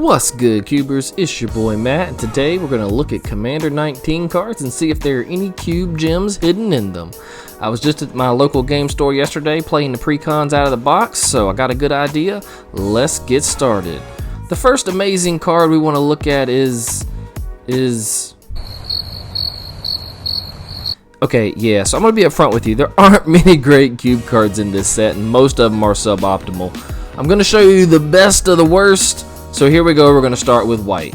What's good, Cubers? It's your boy Matt, and today we're going to look at Commander 19 cards and see if there are any cube gems hidden in them. I was just at my local game store yesterday playing the precons out of the box, so I got a good idea. Let's get started. The first amazing card we want to look at is... Okay, yeah, so I'm going to be upfront with you. There aren't many great cube cards in this set, and most of them are suboptimal. I'm going to show you the best of the worst. So here we go, we're going to start with white.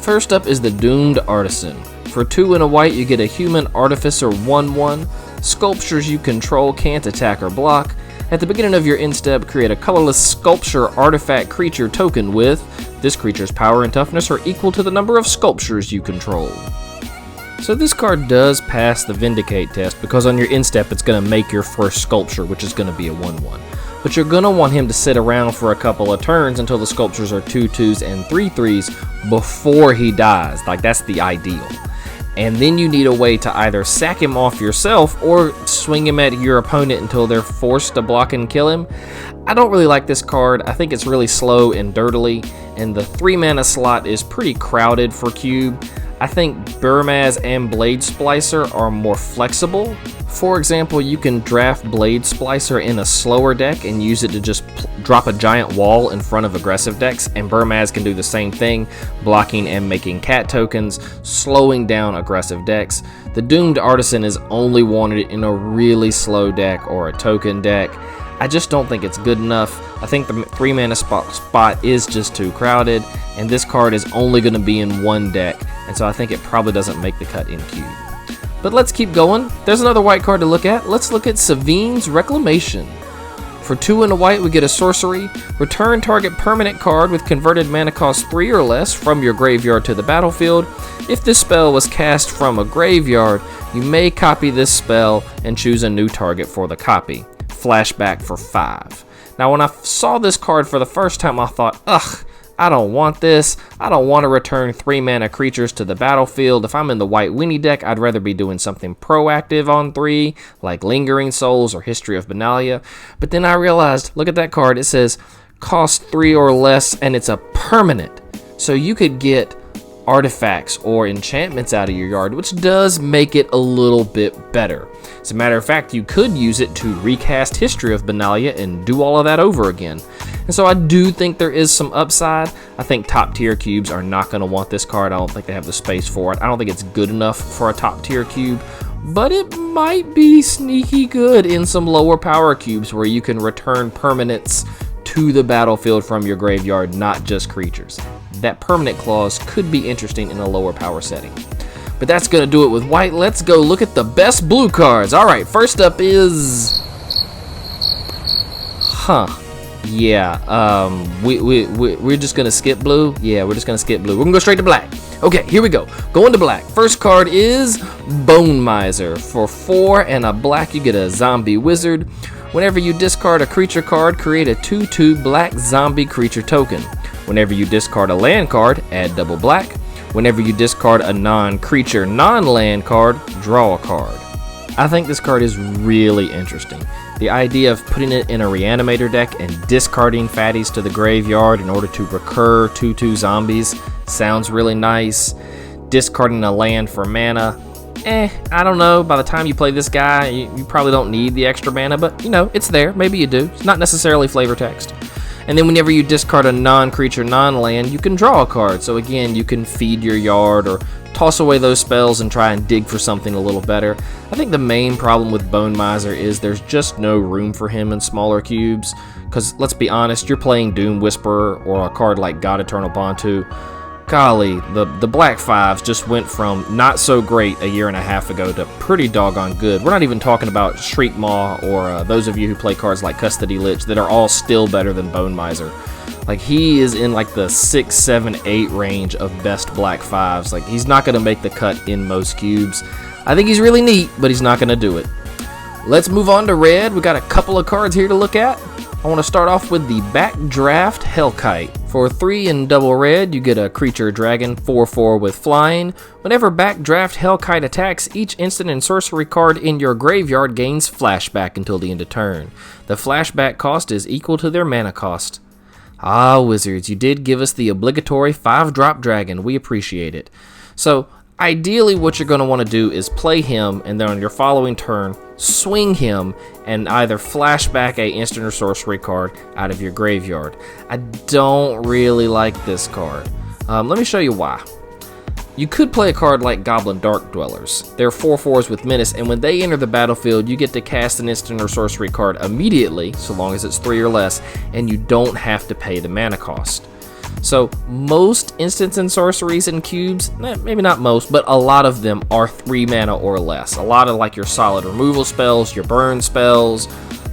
First up is the Doomed Artisan. For 2 and a white, you get a Human Artificer 1/1. Sculptures you control can't attack or block. At the beginning of your end step, create a colorless sculpture artifact creature token with this creature's power and toughness are equal to the number of sculptures you control. So this card does pass the Vindicate test because on your end step it's going to make your first sculpture, which is going to be a 1/1. But you're going to want him to sit around for a couple of turns until the sculptures are 2/2s and 3/3s before he dies. Like, that's the ideal. And then you need a way to either sack him off yourself or swing him at your opponent until they're forced to block and kill him. I don't really like this card. I think it's really slow and dirtily, and the 3 mana slot is pretty crowded for cube. I think Burmaz and Blade Splicer are more flexible. For example, you can draft Blade Splicer in a slower deck and use it to just drop a giant wall in front of aggressive decks, and Burmaz can do the same thing, blocking and making cat tokens, slowing down aggressive decks. The Doomed Artisan is only wanted in a really slow deck or a token deck. I just don't think it's good enough. I think the 3 mana spot is just too crowded, and this card is only going to be in one deck, and so I think it probably doesn't make the cut in cube. But let's keep going. There's another white card to look at. Let's look at Savine's Reclamation. For 2 and a white, we get a sorcery. Return target permanent card with converted mana cost 3 or less from your graveyard to the battlefield. If this spell was cast from a graveyard, you may copy this spell and choose a new target for the copy. Flashback for 5. Now, when I saw this card for the first time, I thought, ugh, I don't want this. I don't want to return 3 mana creatures to the battlefield. If I'm in the white Winnie deck, I'd rather be doing something proactive on 3, like Lingering Souls or History of Benalia. But then I realized, look at that card. It says cost 3 or less, and it's a permanent. So you could get artifacts or enchantments out of your yard, which does make it a little bit better. As a matter of fact, you could use it to recast History of Benalia and do all of that over again. And so I do think there is some upside. I think top tier cubes are not going to want this card. I don't think they have the space for it. I don't think it's good enough for a top tier cube, but it might be sneaky good in some lower power cubes where you can return permanents to the battlefield from your graveyard, not just creatures. That permanent clause could be interesting in a lower power setting. But that's going to do it with white. Let's go look at the best blue cards. Alright, first up is... we're just going to skip blue? Yeah, we're just going to skip blue. We're going to go straight to black. Okay, here we go. Going to black. First card is Bone Miser. For 4 and a black, you get a zombie wizard. Whenever you discard a creature card, create a 2/2 black zombie creature token. Whenever you discard a land card, add double black. Whenever you discard a non-creature, non-land card, draw a card. I think this card is really interesting. The idea of putting it in a reanimator deck and discarding fatties to the graveyard in order to recur 2/2 zombies sounds really nice. Discarding a land for mana, I don't know. By the time you play this guy, you probably don't need the extra mana, but you know, it's there. Maybe you do. It's not necessarily flavor text. And then whenever you discard a non-creature, non-land, you can draw a card. So again, you can feed your yard or toss away those spells and try and dig for something a little better. I think the main problem with Bone Miser is there's just no room for him in smaller cubes. Because let's be honest, you're playing Doom Whisperer or a card like God Eternal Bantu. Golly, the black 5s just went from not so great a year and a half ago to pretty doggone good. We're not even talking about Shriek Maw or those of you who play cards like Custody Lich that are all still better than Bone Miser. Like, he is in like the 6, 7, 8 range of best black 5s. Like, he's not going to make the cut in most cubes. I think he's really neat, but he's not going to do it. Let's move on to red. We got a couple of cards here to look at. I want to start off with the Backdraft Hellkite. For 3 and double red, you get a creature dragon 4/4 with flying. Whenever Backdraft Hellkite attacks, each instant and sorcery card in your graveyard gains flashback until the end of turn. The flashback cost is equal to their mana cost. Ah, Wizards, you did give us the obligatory 5-drop dragon. We appreciate it. So, ideally what you're going to want to do is play him, and then on your following turn, swing him, and either flash back a instant or sorcery card out of your graveyard. I don't really like this card. Let me show you why. You could play a card like Goblin Dark Dwellers. They're 4/4s with menace, and when they enter the battlefield, you get to cast an instant or sorcery card immediately, so long as it's 3 or less, and you don't have to pay the mana cost. So most instants and sorceries and cubes, maybe not most, but a lot of them are 3 mana or less. A lot of like your solid removal spells, your burn spells,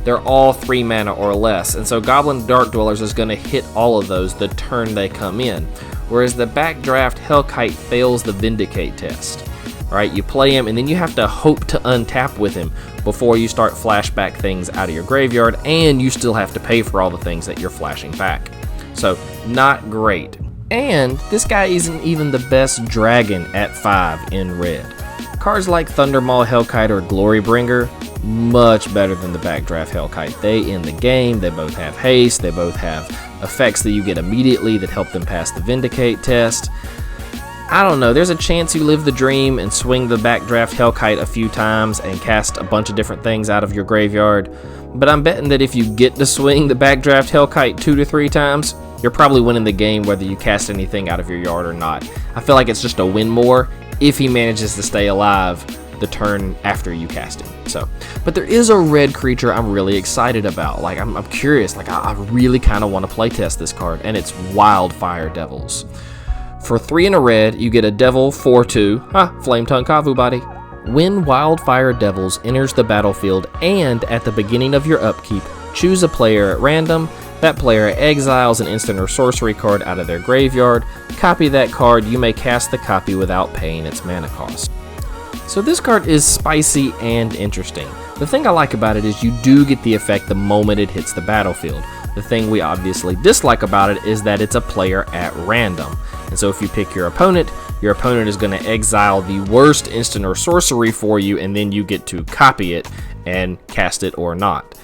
they're all 3 mana or less. And so Goblin Dark Dwellers is going to hit all of those the turn they come in. Whereas the backdraft Hellkite fails the Vindicate test. Alright, you play him and then you have to hope to untap with him before you start flashback things out of your graveyard, and you still have to pay for all the things that you're flashing back. So, not great. And this guy isn't even the best dragon at 5 in red. Cards like Thundermaw Hellkite or Glorybringer, much better than the backdraft Hellkite. They end the game, they both have haste, they both have effects that you get immediately that help them pass the Vindicate test. I don't know, there's a chance you live the dream and swing the backdraft Hellkite a few times and cast a bunch of different things out of your graveyard, but I'm betting that if you get to swing the backdraft Hellkite 2 to 3 times, you're probably winning the game whether you cast anything out of your yard or not. I feel like it's just a win more if he manages to stay alive the turn after you cast him. So, but there is a red creature I'm really excited about. Like, I'm curious. Like, I really kind of want to playtest this card, and it's Wildfire Devils. For 3 and a red, you get a Devil 4/2. Flame Tongue Kavu body. When Wildfire Devils enters the battlefield and at the beginning of your upkeep, choose a player at random. That player exiles an instant or sorcery card out of their graveyard. Copy that card. You may cast the copy without paying its mana cost. So this card is spicy and interesting. The thing I like about it is you do get the effect the moment it hits the battlefield. The thing we obviously dislike about it is that it's a player at random. And so if you pick your opponent is going to exile the worst instant or sorcery for you, and then you get to copy it and cast it or not.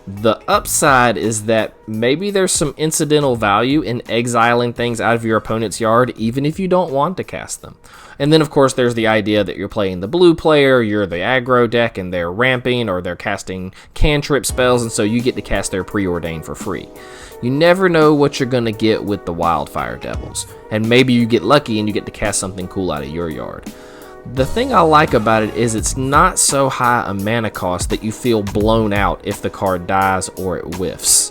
The upside is that maybe there's some incidental value in exiling things out of your opponent's yard, even if you don't want to cast them. And then, of course, there's the idea that you're playing the blue player, you're the aggro deck, and they're ramping or they're casting cantrip spells, and so you get to cast their preordain for free. You never know what you're going to get with the Wildfire Devils, and maybe you get lucky and you get to cast something cool out of your yard. The thing I like about it is it's not so high a mana cost that you feel blown out if the card dies or it whiffs.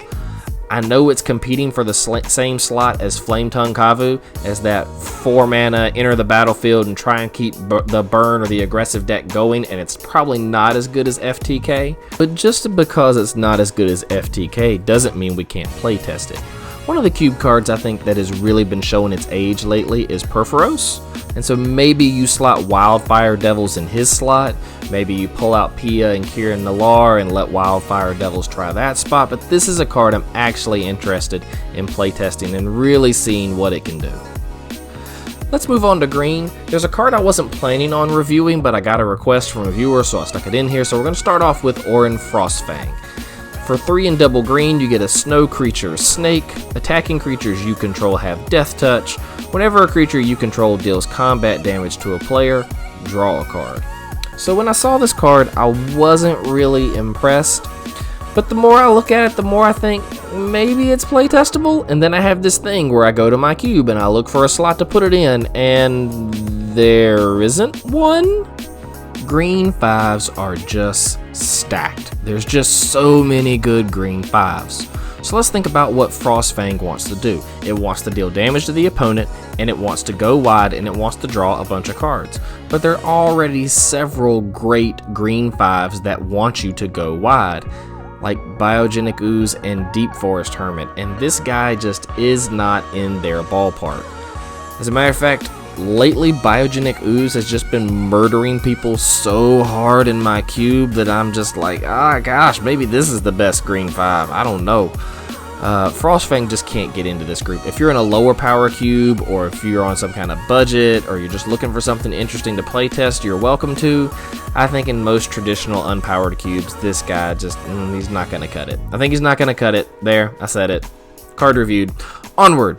I know it's competing for the same slot as Flame Tongue Kavu, as that 4 mana, enter the battlefield and try and keep the burn or the aggressive deck going, and it's probably not as good as FTK. But just because it's not as good as FTK doesn't mean we can't playtest it. One of the cube cards I think that has really been showing its age lately is Perforos. And so maybe you slot Wildfire Devils in his slot. Maybe you pull out Pia and Kieran Nalaar and let Wildfire Devils try that spot. But this is a card I'm actually interested in playtesting and really seeing what it can do. Let's move on to green. There's a card I wasn't planning on reviewing, but I got a request from a viewer, so I stuck it in here. So we're going to start off with Orin Frostfang. For 3 and double green, you get a snow creature, Snake. Attacking creatures you control have Death Touch. Whenever a creature you control deals combat damage to a player, draw a card. So when I saw this card, I wasn't really impressed. But the more I look at it, the more I think maybe it's playtestable. And then I have this thing where I go to my cube and I look for a slot to put it in, and there isn't one. Green 5s are just stacked. There's just so many good green 5s. So let's think about what Frostfang wants to do. It wants to deal damage to the opponent, and it wants to go wide, and it wants to draw a bunch of cards. But there are already several great green 5s that want you to go wide, like Biogenic Ooze and Deep Forest Hermit, and this guy just is not in their ballpark. As a matter of fact, lately Biogenic Ooze has just been murdering people so hard in my cube that I'm just like, gosh, maybe this is the best green 5. I don't know. Frostfang just can't get into this group. If you're in a lower power cube, or if you're on some kind of budget, or you're just looking for something interesting to playtest, you're welcome to. I think in most traditional unpowered cubes, this guy just, he's not going to cut it. I think he's not going to cut it. There, I said it. card reviewed. Onward.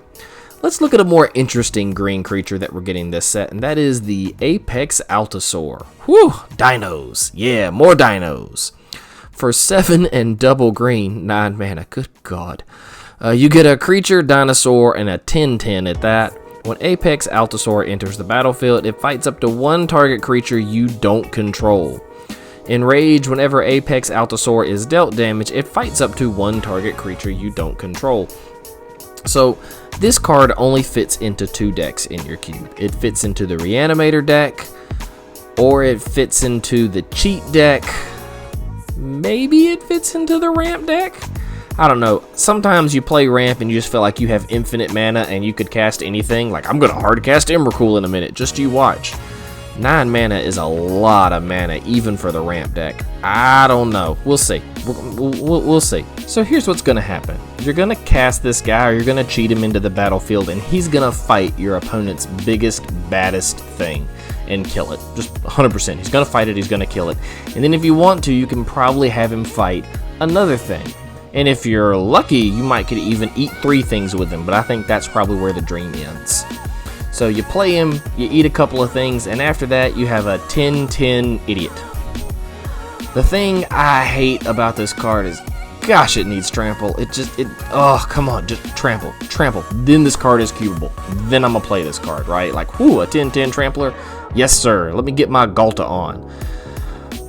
Let's look at a more interesting green creature that we're getting this set, and that is the Apex Allosaur. Whew, dinos. Yeah, more dinos. For 7 and double green, 9 mana, good god. You get a creature, dinosaur, and a 10/10 at that. When Apex Allosaur enters the battlefield, it fights up to 1 target creature you don't control. In Rage, whenever Apex Allosaur is dealt damage, it fights up to 1 target creature you don't control. So, this card only fits into 2 decks in your cube. It fits into the Reanimator deck, or it fits into the Cheat deck. Maybe it fits into the Ramp deck? I don't know. Sometimes you play Ramp and you just feel like you have infinite mana and you could cast anything. Like, I'm going to hard cast Emrakul in a minute. Just you watch. 9 mana is a lot of mana, even for the Ramp deck. I don't know. We'll see. We'll see. So here's what's going to happen. You're going to cast this guy, or you're going to cheat him into the battlefield, and he's going to fight your opponent's biggest, baddest thing and kill it. Just 100%. He's going to fight it. He's going to kill it. And then if you want to, you can probably have him fight another thing. And if you're lucky, you might could even eat 3 things with him, but I think that's probably where the dream ends. So you play him, you eat a couple of things, and after that you have a 10/10 idiot. The thing I hate about this card is, gosh, it needs trample. Oh, come on, just trample. Then this card is cubable. Then I'm gonna play this card, right? Like, whoo, a 10/10 trampler? Yes, sir. Let me get my Galta on.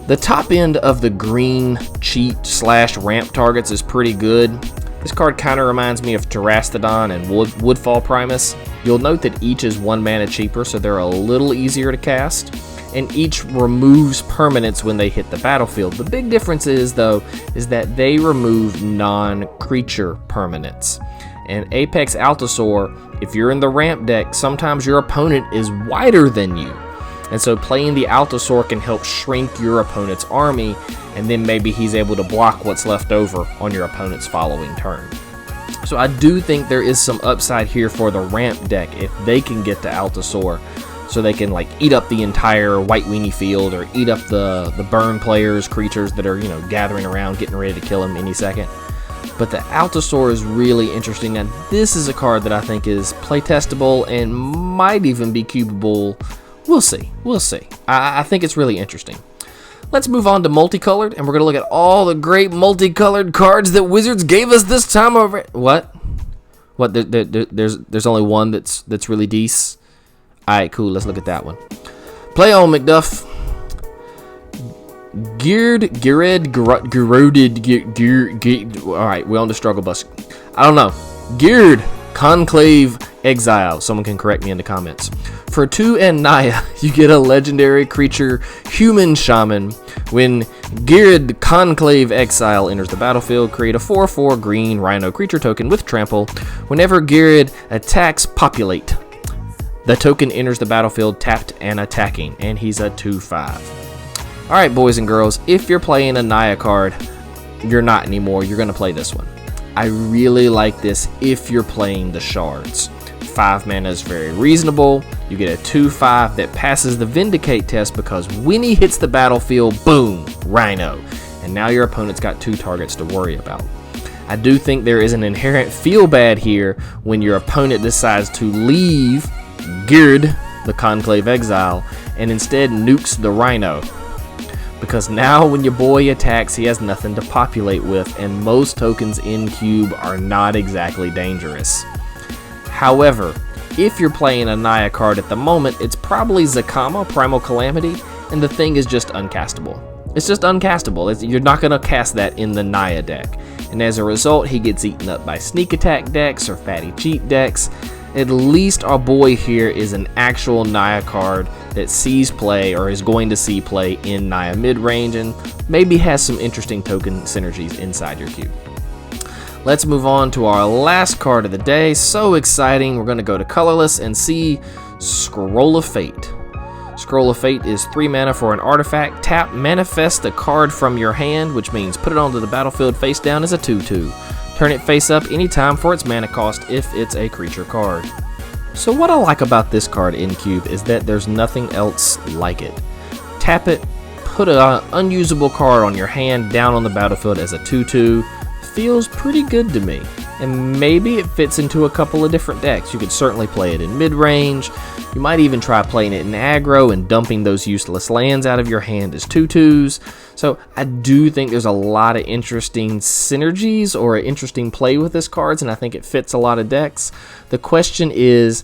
The top end of the green cheat / ramp targets is pretty good. This card kind of reminds me of Terastodon and Woodfall Primus. You'll note that each is 1 mana cheaper, so they're a little easier to cast, and each removes permanents when they hit the battlefield. The big difference is, though, is that they remove non-creature permanents. And Apex Allosaur, if you're in the ramp deck, sometimes your opponent is wider than you. And so playing the Allosaur can help shrink your opponent's army, and then maybe he's able to block what's left over on your opponent's following turn. So I do think there is some upside here for the ramp deck if they can get to Allosaur, so they can like eat up the entire White Weenie field, or eat up the burn players, creatures that are, you know, gathering around, getting ready to kill him any second. But the Allosaur is really interesting, and this is a card that I think is playtestable and might even be cubable. We'll see. I think it's really interesting. Let's move on to Multicolored, and we're going to look at all the great multicolored cards that Wizards gave us this time over. What? There's only one that's really decent. Alright, cool. Let's look at that one. Play on, McDuff. Alright, we're on the struggle bus. I don't know. Geared Conclave Exile. Someone can correct me in the comments. For 2 and Naya, you get a legendary creature, Human Shaman. When Geared Conclave Exile enters the battlefield, create a 4/4 green Rhino creature token with trample. Whenever Geared attacks Populate, the token enters the battlefield tapped and attacking, and he's a 2/5. Alright, boys and girls, if you're playing a Naya card, you're not anymore, you're going to play this one. I really like this if you're playing the Shards. 5 mana is very reasonable. You get a 2/5 that passes the Vindicate test because when he hits the battlefield, boom, Rhino. And now your opponent's got 2 targets to worry about. I do think there is an inherent feel bad here when your opponent decides to leave Geared, the Conclave Exile, and instead nukes the Rhino. Because now when your boy attacks, he has nothing to populate with, and most tokens in Cube are not exactly dangerous. However, if you're playing a Naya card at the moment, it's probably Zakama, Primal Calamity, and the thing is just uncastable. It's just uncastable. You're not going to cast that in the Naya deck. And as a result, he gets eaten up by sneak attack decks or fatty cheat decks. At least our boy here is an actual Naya card that sees play, or is going to see play in Naya mid-range, and maybe has some interesting token synergies inside your cube. Let's move on to our last card of the day. So exciting. We're going to go to Colorless and see Scroll of Fate. Scroll of Fate is 3 mana for an artifact. Tap, manifest the card from your hand, which means put it onto the battlefield face down as a 2/2. Turn it face up anytime for its mana cost if it's a creature card. So what I like about this card in Cube is that there's nothing else like it. Tap it, put an unusable card on your hand down on the battlefield as a 2/2. Feels pretty good to me. and maybe it fits into a couple of different decks. You could certainly play it in mid-range. You might even try playing it in aggro and dumping those useless lands out of your hand as 2/2s. So I do think there's a lot of interesting synergies or interesting play with this cards, and I think it fits a lot of decks. The question is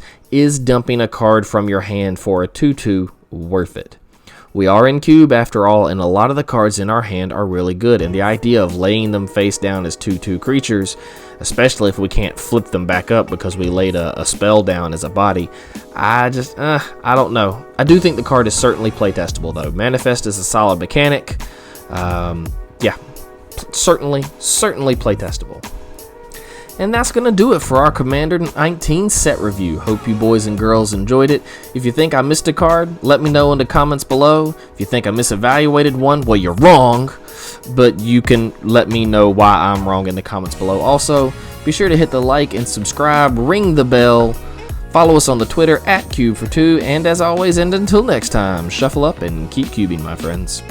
dumping a card from your hand for a 2/2 worth it? We are in cube after all, and a lot of the cards in our hand are really good, and the idea of laying them face down as 2/2 creatures, especially if we can't flip them back up because we laid a spell down as a body, I don't know. I do think the card is certainly playtestable though. Manifest is a solid mechanic. Yeah, certainly playtestable. And that's going to do it for our Commander 19 set review. Hope you boys and girls enjoyed it. If you think I missed a card, let me know in the comments below. If you think I misevaluated one, well, you're wrong. But you can let me know why I'm wrong in the comments below. Also, be sure to hit the like and subscribe, ring the bell. Follow us on the Twitter @cubefortwo. And as always, and until next time, shuffle up and keep cubing, my friends.